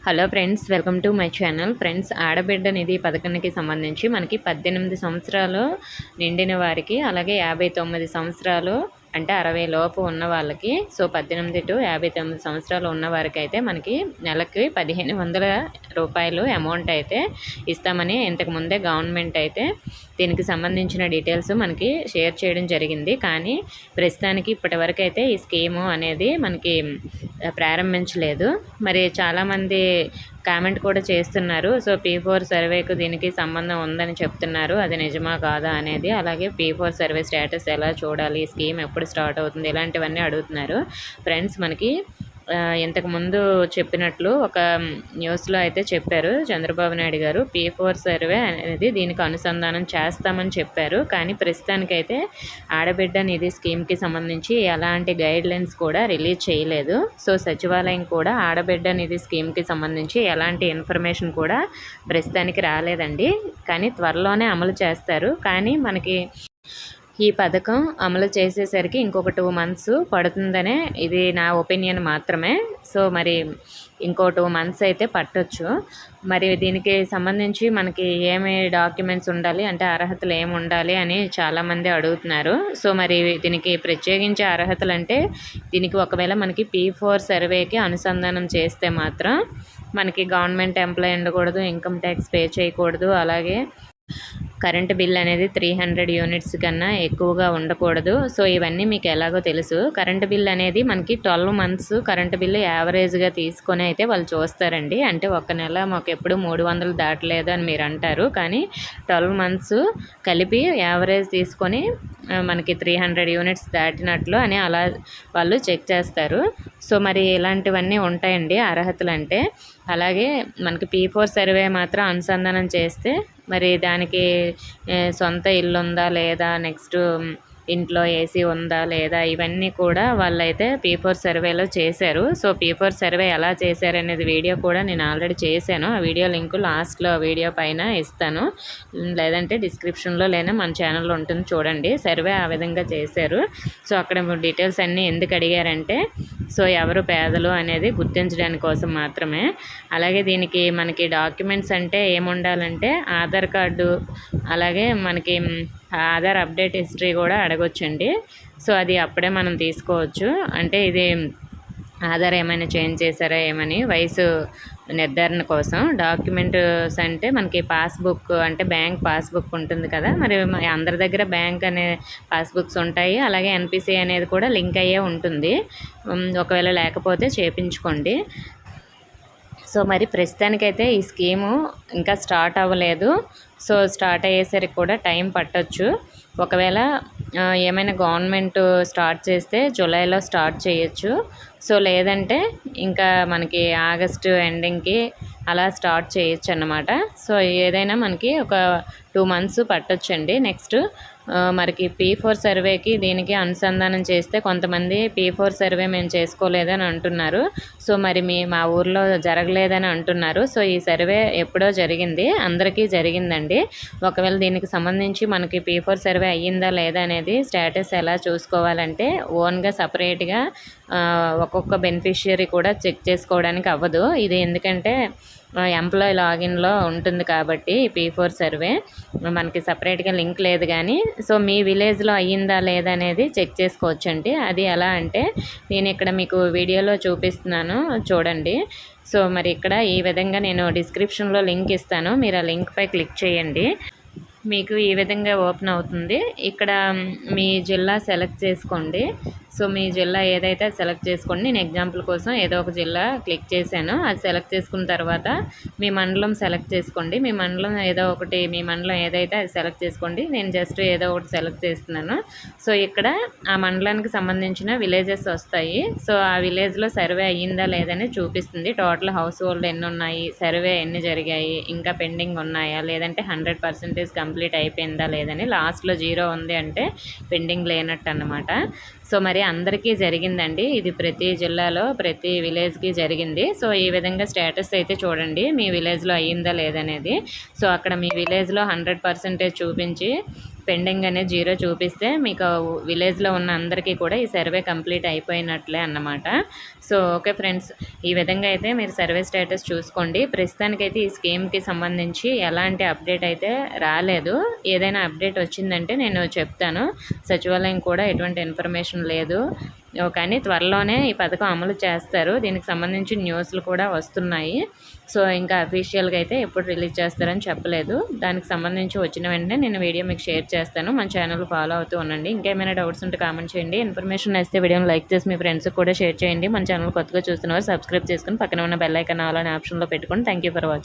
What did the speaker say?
Hello friends, welcome to my channel. Friends, ఆడబిడ్డ నిధి పథకానికి సంబంధించి మనకి 18 సంవత్సరాలు నిండిన వారికి, అలాగే 59 సంవత్సరాలు అంటే 60 లోపు ఉన్న వాళ్ళకి, సో 18 టు 59 సంవత్సరాలు ఉన్న వారికి అయితే మనకి నెలకి 1500 రూపాయలు అమౌంట్ అయితే ఇస్తామని ఇంతకు ముందే గవర్నమెంట్ అయితే దీనికి సంబంధించిన డీటెయిల్స్ మనకి షేర్ చేయడం జరిగింది. కానీ ప్రస్తుతానికి ఇప్పటివరకు అయితే ఈ స్కీము అనేది మనకి ప్రారంభించలేదు. మరి చాలామంది కామెంట్ కూడా చేస్తున్నారు. సో P4 సర్వేకు దీనికి సంబంధం ఉందని చెప్తున్నారు. అది నిజమా కాదా అనేది, అలాగే P4 సర్వే స్టేటస్ ఎలా చూడాలి, స్కీమ్ ఎప్పుడు స్టార్ట్ అవుతుంది, ఇలాంటివన్నీ అడుగుతున్నారు. ఫ్రెండ్స్, మనకి ఇంతకుముందు చెప్పినట్లు ఒక న్యూస్లో అయితే చెప్పారు చంద్రబాబు నాయుడు గారు, P4 సర్వే అనేది దీనికి అనుసంధానం చేస్తామని చెప్పారు. కానీ ప్రస్తుతానికైతే ఆడబిడ్డ నిధి స్కీమ్కి సంబంధించి ఎలాంటి గైడ్లైన్స్ కూడా రిలీజ్ చేయలేదు. సో సచివాలయం కూడా ఆడబిడ్డ నిధి స్కీమ్కి సంబంధించి ఎలాంటి ఇన్ఫర్మేషన్ కూడా ప్రస్తుతానికి రాలేదండి. కానీ త్వరలోనే అమలు చేస్తారు. కానీ మనకి ఈ పథకం అమలు చేసేసరికి ఇంకొక 2 మంత్స్ పడుతుందనే ఇది నా ఒపీనియన్ మాత్రమే. సో మరి ఇంకో 2 మంత్స్ అయితే పట్టొచ్చు. మరి దీనికి సంబంధించి మనకి ఏమి డాక్యుమెంట్స్ ఉండాలి అంటే అర్హతలు ఏమి ఉండాలి అని చాలామంది అడుగుతున్నారు. సో మరి దీనికి ప్రత్యేకించే అర్హతలు అంటే దీనికి ఒకవేళ మనకి P4 సర్వేకి అనుసంధానం చేస్తే మాత్రం మనకి గవర్నమెంట్ ఎంప్లాయీ ఉండకూడదు, ఇన్కమ్ ట్యాక్స్ పే చేయకూడదు, అలాగే కరెంటు బిల్ అనేది 300 యూనిట్స్ కన్నా ఎక్కువగా ఉండకూడదు. సో ఇవన్నీ మీకు ఎలాగో తెలుసు. కరెంటు బిల్ అనేది మనకి 12 మంత్స్ కరెంటు బిల్లు యావరేజ్గా తీసుకొని అయితే వాళ్ళు చూస్తారండి. అంటే ఒక నెల మాకు ఎప్పుడు 300 దాటలేదు అని మీరు అంటారు. కానీ 12 మంత్స్ కలిపి యావరేజ్ తీసుకొని మనకి 300 యూనిట్స్ దాటినట్లు అని అలా వాళ్ళు చెక్ చేస్తారు. సో మరి ఇలాంటివన్నీ ఉంటాయండి అర్హతలు అంటే. అలాగే మనకి P4 సర్వే మాత్రం అనుసంధానం చేస్తే మరి దానికి సొంత ఇల్లు ఉందా లేదా, నెక్స్ట్ ఇంట్లో ఏసీ ఉందా లేదా, ఇవన్నీ కూడా వాళ్ళైతే P4 సర్వేలో చేశారు. సో P4 సర్వే ఎలా చేశారనేది వీడియో కూడా నేను ఆల్రెడీ చేశాను. ఆ వీడియో లింకు లాస్ట్లో వీడియో పైన ఇస్తాను, లేదంటే డిస్క్రిప్షన్లో లేదా మన ఛానల్లో ఉంటుంది, చూడండి. సర్వే ఆ విధంగా చేశారు. సో అక్కడ డీటెయిల్స్ అన్నీ ఎందుకు అడిగారంటే సో ఎవరు పేదలు అనేది గుర్తించడానికి కోసం మాత్రమే. అలాగే దీనికి మనకి డాక్యుమెంట్స్ అంటే ఏముండాలంటే ఆధార్ కార్డు, అలాగే మనకి ఆధార్ అప్డేట్ హిస్టరీ కూడా అడగొచ్చండి. సో అది అప్పుడే మనం తీసుకోవచ్చు. అంటే ఇది ఆధార్ ఏమైనా చేంజ్ చేశారా ఏమని వయసు నిర్ధారణ కోసం. డాక్యుమెంట్స్ అంటే మనకి పాస్బుక్ అంటే బ్యాంక్ పాస్బుక్ ఉంటుంది కదా, మరి అందరి దగ్గర బ్యాంక్ అనే పాస్బుక్స్ ఉంటాయి. అలాగే NPC అనేది కూడా లింక్ అయ్యే ఉంటుంది. ఒకవేళ లేకపోతే చేయించుకోండి. సో మరి ప్రస్తుతానికైతే ఈ స్కీము ఇంకా స్టార్ట్ అవ్వలేదు. సో స్టార్ట్ అయ్యేసరికి కూడా టైం పట్టొచ్చు. ఒకవేళ ఏమైనా గవర్నమెంట్ స్టార్ట్ చేస్తే జూలైలో స్టార్ట్ చేయొచ్చు. సో లేదంటే ఇంకా మనకి ఆగస్టు ఎండింగ్కి అలా స్టార్ట్ చేయొచ్చు అన్నమాట. సో ఏదైనా మనకి ఒక 2 మంత్స్ పట్టొచ్చండి. నెక్స్ట్ మనకి P4 సర్వేకి దీనికి అనుసంధానం చేస్తే కొంతమంది P4 సర్వే మేము చేసుకోలేదని అంటున్నారు. సో మరి మా ఊర్లో జరగలేదని అంటున్నారు. సో ఈ సర్వే ఎప్పుడో జరిగింది, అందరికీ జరిగిందండి. ఒకవేళ దీనికి సంబంధించి మనకి P4 సర్వే అయ్యిందా లేదా అనేది స్టేటస్ ఎలా చూసుకోవాలంటే ఓన్గా సపరేట్గా ఒక్కొక్క బెనిఫిషియరీ కూడా చెక్ చేసుకోవడానికి అవ్వదు. ఇది ఎందుకంటే ఎంప్లాయీ లాగిన్లో ఉంటుంది కాబట్టి P4 సర్వే మనకి సపరేట్గా లింక్ లేదు. కానీ సో మీ విలేజ్లో అయ్యిందా లేదా అనేది చెక్ చేసుకోవచ్చండి. అది ఎలా అంటే నేను ఇక్కడ మీకు వీడియోలో చూపిస్తున్నాను, చూడండి. సో మరి ఇక్కడ ఈ విధంగా నేను డిస్క్రిప్షన్లో లింక్ ఇస్తాను, మీరు ఆ లింక్పై క్లిక్ చేయండి. మీకు ఈ విధంగా ఓపెన్ అవుతుంది. ఇక్కడ మీ జిల్లా సెలెక్ట్ చేసుకోండి. సో మీ జిల్లా ఏదైతే సెలెక్ట్ చేసుకోండి. నేను ఎగ్జాంపుల్ కోసం ఏదో ఒక జిల్లా క్లిక్ చేశాను. అది సెలెక్ట్ చేసుకున్న తర్వాత మీ మండలం సెలెక్ట్ చేసుకోండి. మీ మండలం ఏదో ఒకటి, మీ మండలం ఏదైతే అది సెలెక్ట్ చేసుకోండి. నేను జస్ట్ ఏదో ఒకటి సెలెక్ట్ చేస్తున్నాను. సో ఇక్కడ ఆ మండలానికి సంబంధించిన విలేజెస్ వస్తాయి. సో ఆ విలేజ్లో సర్వే అయ్యిందా లేదని చూపిస్తుంది. టోటల్ హౌస్ హోల్డ్ ఎన్ని ఉన్నాయి, సర్వే ఎన్ని జరిగాయి, ఇంకా పెండింగ్ ఉన్నాయా, లేదంటే 100% కంప్లీట్ అయిపోయిందా లేదని. లాస్ట్లో 0 ఉంది అంటే పెండింగ్ లేనట్టు అన్నమాట. సో మరి అందరికీ జరిగిందండి. ఇది ప్రతి జిల్లాలో ప్రతి విలేజ్కి జరిగింది. సో ఈ విధంగా స్టేటస్ అయితే చూడండి మీ విలేజ్లో అయ్యిందా లేదనేది. సో అక్కడ మీ విలేజ్లో 100% చూపించి పెండింగ్ అనేది 0 చూపిస్తే మీకు విలేజ్లో ఉన్న అందరికీ కూడా ఈ సర్వే కంప్లీట్ అయిపోయినట్లే అన్నమాట. సో ఓకే ఫ్రెండ్స్, ఈ విధంగా అయితే మీరు సర్వే స్టేటస్ చూసుకోండి. ప్రస్తుతానికైతే ఈ స్కీమ్కి సంబంధించి ఎలాంటి అప్డేట్ అయితే రాలేదు. ఏదైనా అప్డేట్ వచ్చిందంటే నేను చెప్తాను. సచివాలయం కూడా ఎటువంటి ఇన్ఫర్మేషన్ లేదు, కానీ త్వరలోనే ఈ పథకం అమలు చేస్తారు. దీనికి సంబంధించి న్యూస్లు కూడా వస్తున్నాయి. సో ఇంకా అఫీషియల్గా అయితే ఎప్పుడు రిలీజ్ చేస్తారని చెప్పలేదు. దానికి సంబంధించి వచ్చిన వెంటనే నేను వీడియో మీకు షేర్ చేస్తాను. మన ఛానల్ ఫాలో అవుతూ ఉండండి. ఇంకేమైనా డౌట్స్ ఉంటే కామెంట్ చేయండి. ఇన్ఫర్మేషన్ నచ్చితే వీడియోని లైక్ చేసి మీ ఫ్రెండ్స్కి కూడా షేర్ చేయండి. మన ఛానల్ కొత్తగా చూస్తున్నవారు సబ్స్క్రైబ్ చేసుకుని పక్కన ఉన్న బెల్ ఐకాన్ ఆల్ అనే ఆప్షన్లో పెట్టుకోండి. Thank you for watching.